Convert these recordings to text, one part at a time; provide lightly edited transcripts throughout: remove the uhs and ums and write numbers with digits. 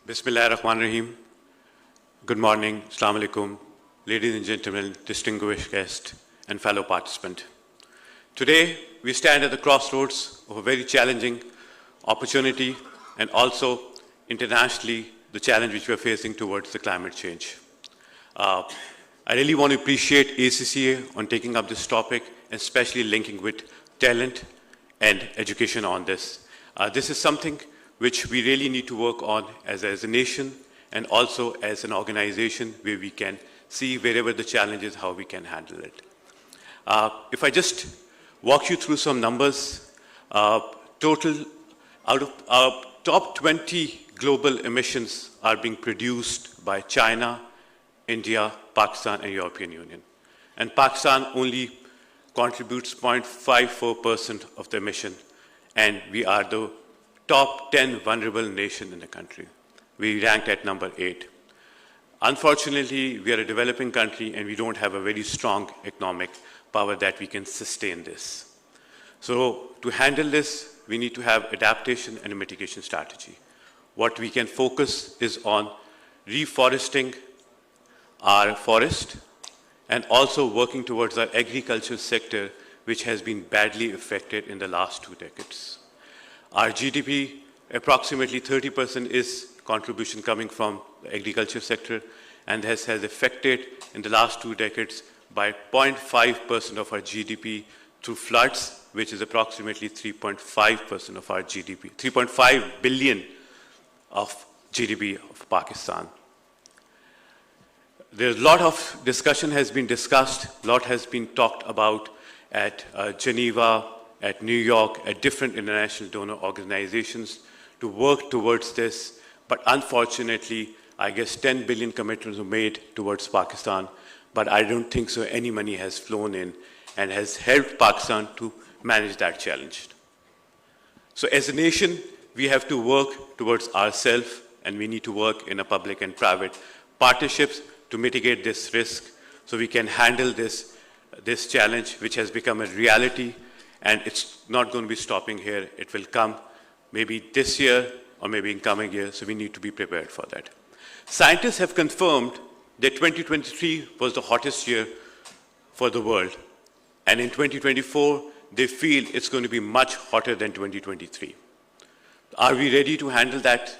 Bismillahirrahmanirrahim. Good morning, Assalamu alaikum, ladies and gentlemen, distinguished guest and fellow participant. Today, we stand at the crossroads of a very challenging opportunity and also internationally the challenge which we are facing towards the climate change. I really want to appreciate ACCA on taking up this topic, especially linking with talent and education on this. This is something which we really need to work on as a nation and also as an organization where we can see wherever the challenge is, how we can handle it. If I just walk you through some numbers, total out of top 20 global emissions are being produced by China, India, Pakistan, and European Union. And Pakistan only contributes 0.54% of the emission, and we are the top 10 vulnerable nation in the country. We ranked at number 8. Unfortunately, we are a developing country and we don't have a very strong economic power that we can sustain this. So to handle this, we need to have adaptation and a mitigation strategy. What we can focus is on reforesting our forest and also working towards our agriculture sector, which has been badly affected in the last 2 decades. Our GDP, approximately 30% is contribution coming from the agriculture sector, and this has affected in the last 2 decades by 0.5% of our GDP through floods, which is approximately 3.5% of our GDP, 3.5 billion of GDP of Pakistan. There's a lot of discussion has been discussed, a lot has been talked about at Geneva, at New York, at different international donor organizations to work towards this. But unfortunately, I guess 10 billion commitments were made towards Pakistan, but I don't think so any money has flown in and has helped Pakistan to manage that challenge. So as a nation, we have to work towards ourselves, and we need to work in a public and private partnerships to mitigate this risk so we can handle this challenge, which has become a reality. And it's not going to be stopping here. It will come maybe this year or maybe in coming years, so we need to be prepared for that. Scientists have confirmed that 2023 was the hottest year for the world. And in 2024, they feel it's going to be much hotter than 2023. Are we ready to handle that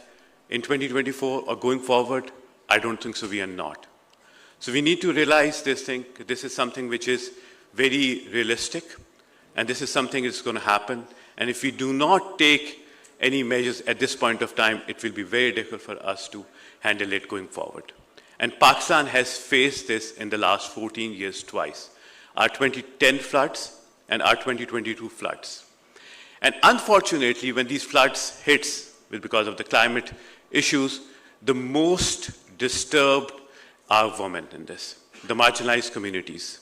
in 2024 or going forward? I don't think so, we are not. So we need to realize this thing. This is something which is very realistic. And this is something that's going to happen. And if we do not take any measures at this point of time, it will be very difficult for us to handle it going forward. And Pakistan has faced this in the last 14 years twice. Our 2010 floods and our 2022 floods. And unfortunately, when these floods hits because of the climate issues, the most disturbed are women in this, the marginalized communities.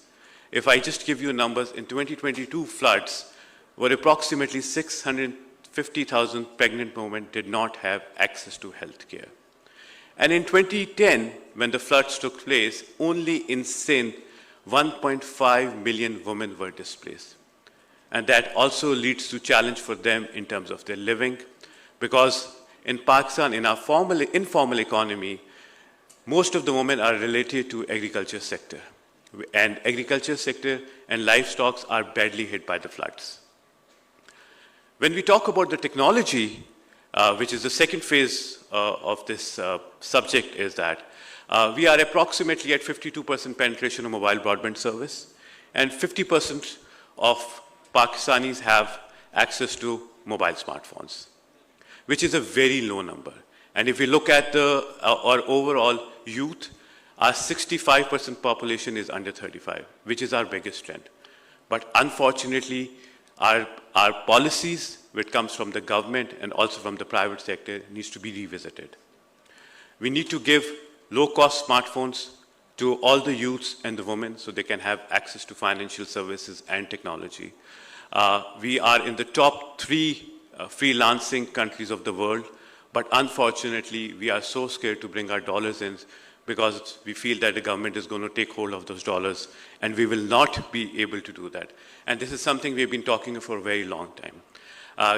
If I just give you numbers, in 2022 floods were approximately 650,000 pregnant women did not have access to health care. And in 2010, when the floods took place, only in Sindh, 1.5 million women were displaced. And that also leads to challenge for them in terms of their living, because in Pakistan, in our informal economy, most of the women are related to agriculture sector. And agriculture sector and livestock are badly hit by the floods. When we talk about the technology, which is the second phase of this subject, is that we are approximately at 52% penetration of mobile broadband service, and 50% of Pakistanis have access to mobile smartphones, which is a very low number. And if we look at our overall youth, our 65% population is under 35, which is our biggest trend. But unfortunately, our policies, which comes from the government and also from the private sector, needs to be revisited. We need to give low-cost smartphones to all the youths and the women so they can have access to financial services and technology. We are in the top 3 freelancing countries of the world, but unfortunately, we are so scared to bring our dollars in because we feel that the government is going to take hold of those dollars, and we will not be able to do that. And this is something we've been talking for a very long time.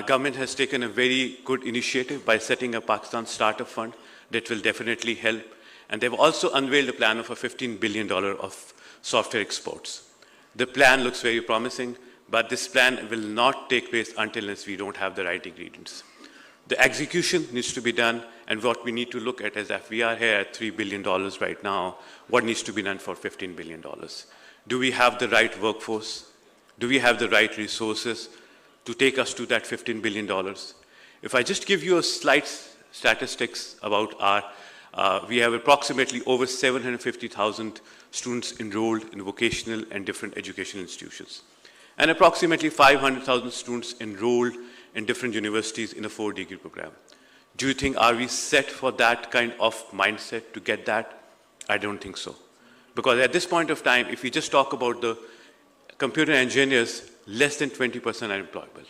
Government has taken a very good initiative by setting up Pakistan Startup Fund that will definitely help. And they've also unveiled a plan of a $15 billion of software exports. The plan looks very promising, but this plan will not take place until we don't have the right ingredients. The execution needs to be done, and what we need to look at is that we are here at $3 billion right now, what needs to be done for $15 billion? Do we have the right workforce? Do we have the right resources to take us to that $15 billion? If I just give you a slight statistics about we have approximately over 750,000 students enrolled in vocational and different educational institutions, and approximately 500,000 students enrolled in different universities in a 4-degree program. Do you think, are we set for that kind of mindset to get that? I don't think so. Because at this point of time, if we just talk about the computer engineers, less than 20% are employable.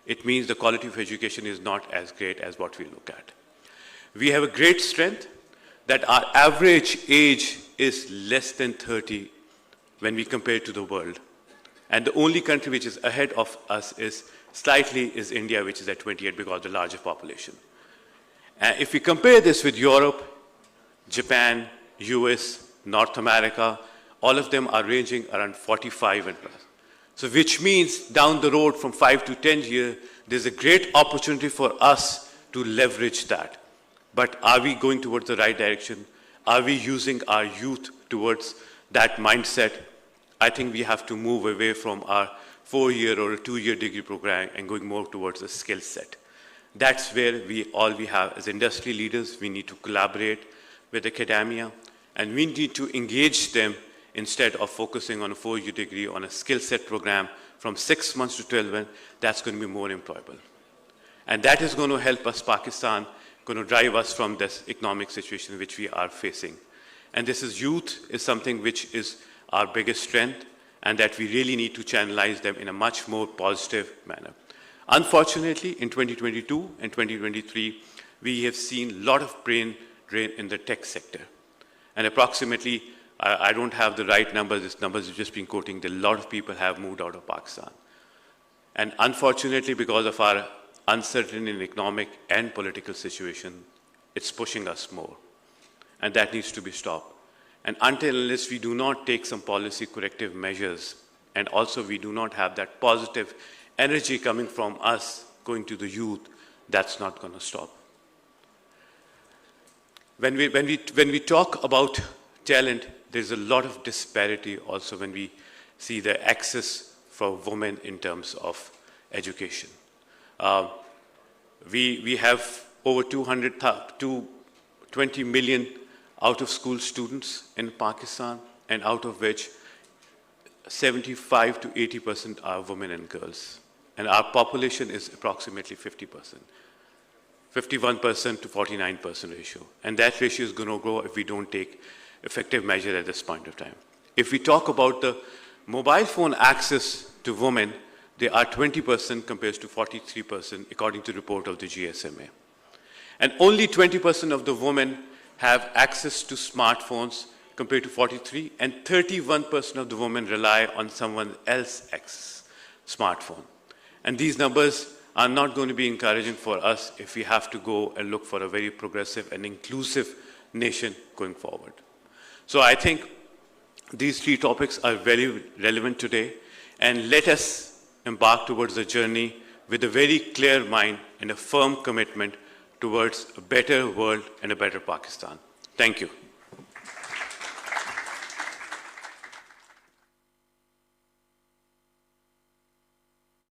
It means the quality of education is not as great as what we look at. We have a great strength that our average age is less than 30 when we compare to the world. And the only country which is ahead of us is India, which is at 28 because of the larger population. And if we compare this with Europe, Japan, US, North America, all of them are ranging around 45 and plus. So which means down the road from 5 to 10 years, there's a great opportunity for us to leverage that. But are we going towards the right direction? Are we using our youth towards that mindset? I think we have to move away from our 4-year or a 2-year degree program and going more towards a skill set. That's where we have as industry leaders. We need to collaborate with academia, and we need to engage them instead of focusing on a 4-year degree on a skill set program from 6 months to 12 months. That's going to be more employable. And that is going to help us, Pakistan, going to drive us from this economic situation which we are facing. And this is youth is something which is our biggest strength, and that we really need to channelize them in a much more positive manner. Unfortunately, in 2022 and 2023, we have seen a lot of brain drain in the tech sector. And approximately, I don't have the right numbers, this numbers have just been quoting, that a lot of people have moved out of Pakistan. And unfortunately, because of our uncertain in economic and political situation, it's pushing us more. And that needs to be stopped. And unless we do not take some policy corrective measures, and also we do not have that positive energy coming from us going to the youth, that's not going to stop. When we talk about talent, there's a lot of disparity also when we see the access for women in terms of education. We have over 220 million out-of-school students in Pakistan, and out of which 75 to 80% are women and girls. And our population is approximately 50%, 51% to 49% ratio. And that ratio is going to grow if we don't take effective measures at this point of time. If we talk about the mobile phone access to women, they are 20% compared to 43% according to the report of the GSMA. And only 20% of the women have access to smartphones compared to 43, and 31% of the women rely on someone else's smartphone. And these numbers are not going to be encouraging for us if we have to go and look for a very progressive and inclusive nation going forward. So I think these 3 topics are very relevant today, and let us embark towards a journey with a very clear mind and a firm commitment towards a better world and a better Pakistan. Thank you.